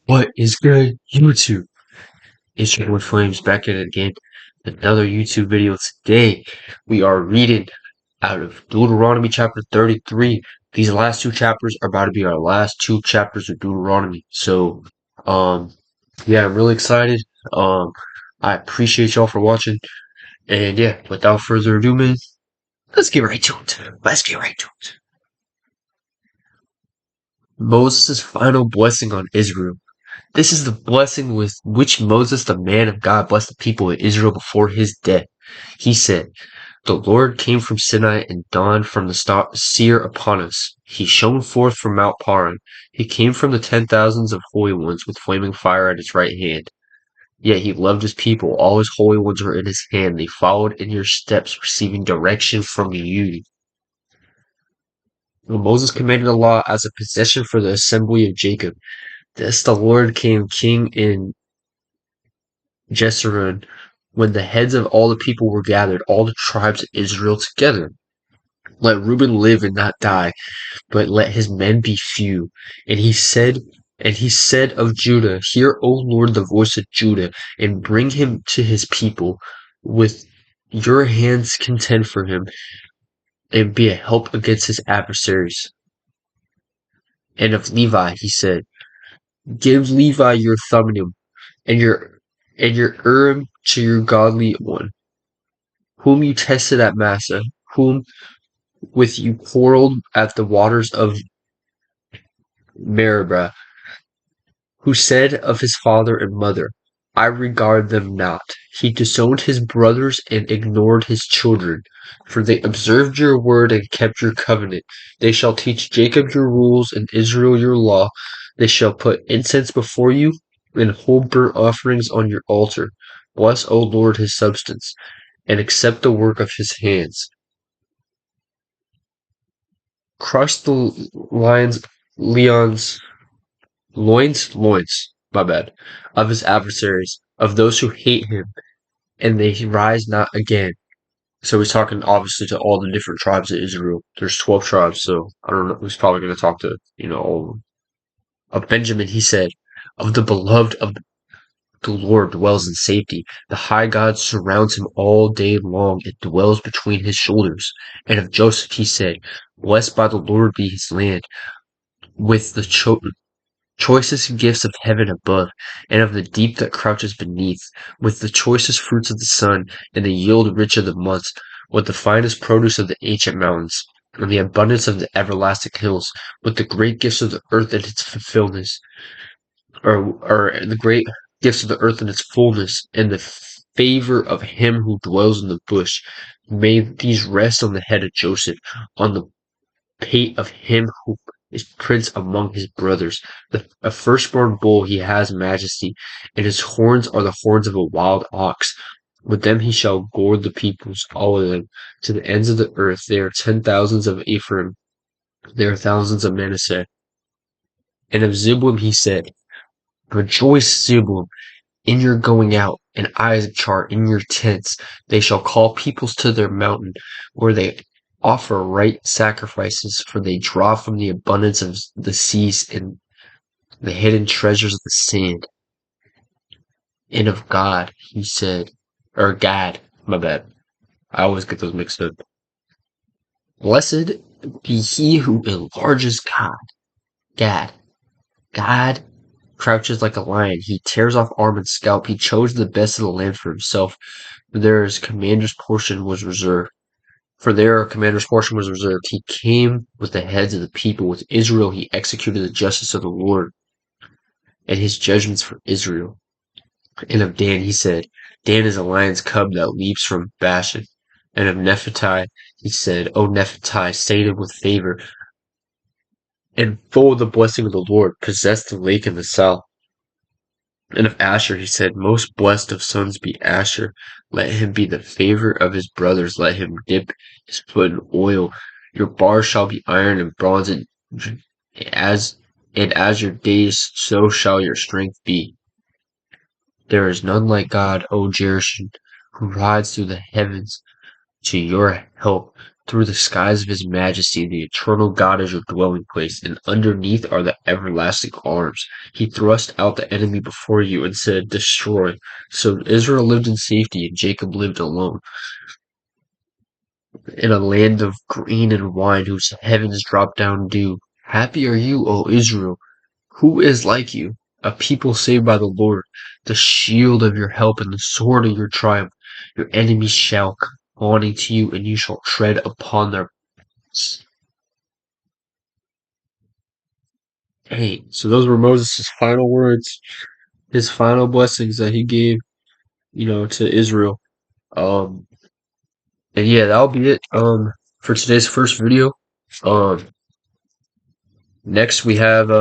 What is good, YouTube? It's your boy Flames back at it again. Another YouTube video. Today, we are reading out of Deuteronomy chapter 33. These last two chapters are about to be our last two chapters of Deuteronomy. Um, yeah, I'm really excited. Um, I appreciate y'all for watching. And yeah, without further ado, man, let's get right to it. Let's get right to it. Moses' final blessing on Israel. This is the blessing with which Moses, the man of God, blessed the people of Israel before his death. He said, "The Lord came from Sinai and dawned from the seer upon us. He shone forth from Mount Paran. He came from the 10,000s of holy ones with flaming fire at his right hand. Yet he loved his people. All his holy ones were in his hand. They followed in your steps, receiving direction from you." When Moses commanded the law as a possession for the assembly of Jacob. Thus the Lord came king in Jeshurun, when the heads of all the people were gathered, all the tribes of Israel together. Let Reuben live and not die, but let his men be few. And he said of Judah, Hear, O Lord, the voice of Judah, and bring him to his people. With your hands contend for him, and be a help against his adversaries. And of Levi he said, Give Levi your Thummim, and your Urim to your godly one, whom you tested at Massa, whom with you quarreled at the waters of Meribah, who said of his father and mother, I regard them not. He disowned his brothers and ignored his children. For they observed your word and kept your covenant. They shall teach Jacob your rules and Israel your law. They shall put incense before you and hold burnt offerings on your altar. Bless, O Lord, his substance, and accept the work of his hands. Crush the leon's loins, my bad, of his adversaries, of those who hate him, and they rise not again. So he's talking obviously to all the different tribes of Israel. There's 12 tribes, so I don't know. He's probably going to talk to, all of them. Of Benjamin, he said, Of the beloved of the Lord dwells in safety. The high God surrounds him all day long. It dwells between his shoulders. And of Joseph, he said, Blessed by the Lord be his land, with the choicest gifts of heaven above, and of the deep that crouches beneath, with the choicest fruits of the sun, and the yield rich of the months, with the finest produce of the ancient mountains, and the abundance of the everlasting hills, with the great gifts of the earth and its fulfillment, or the great gifts of the earth and its fullness, and the favor of him who dwells in the bush. May these rest on the head of Joseph, on the pate of him who is prince among his brothers. A firstborn bull he has majesty, and his horns are the horns of a wild ox. With them he shall goad the peoples, all of them, to the ends of the earth. They are 10,000s of Ephraim, they are thousands of Manasseh. And of Zebulun he said, Rejoice, Zebulun, in your going out, and Issachar in your tents. They shall call peoples to their mountain, where they offer right sacrifices, for they draw from the abundance of the seas and the hidden treasures of the sand. And of God, he said, or Gad, my bad. I always get those mixed up. Blessed be he who enlarges Gad. God crouches like a lion. He tears off arm and scalp. He chose the best of the land for himself. There his commander's portion was reserved. For there a commander's portion was reserved. He came with the heads of the people. With Israel he executed the justice of the Lord and his judgments for Israel. And of Dan he said, Dan is a lion's cub that leaps from Bashan. And of Nephtali he said, O Nephtali, sated with favor, and full of the blessing of the Lord, possess the lake in the south. And of Asher he said, Most blessed of sons be Asher. Let him be the favorite of his brothers. Let him dip his foot in oil. Your bars shall be iron and bronze, and as your days, so shall your strength be. There is none like God, O Jerushan, who rides through the heavens to your help. Through the skies of his majesty, the eternal God is your dwelling place, and underneath are the everlasting arms. He thrust out the enemy before you and said, Destroy. So Israel lived in safety, and Jacob lived alone, in a land of grain and wine, whose heavens drop down dew. Happy are you, O Israel! Who is like you? A people saved by the Lord, the shield of your help and the sword of your triumph. Your enemies shall come fawning to you, and you shall tread upon their backs. Hey, so those were Moses' final words, his final blessings that he gave, to Israel. Um, and yeah, that'll be it. For today's first video. Um, Next we have,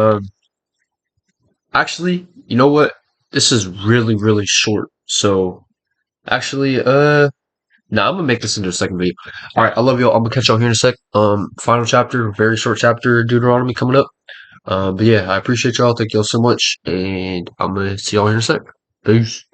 actually, you know what? This is really, really short. So actually, nah, I'm gonna make this into a second video. All right, I love y'all. I'm gonna catch y'all here in a sec. Final chapter, very short chapter, Deuteronomy coming up. But yeah, I appreciate y'all. Thank y'all so much, and I'm gonna see y'all here in a sec. Peace.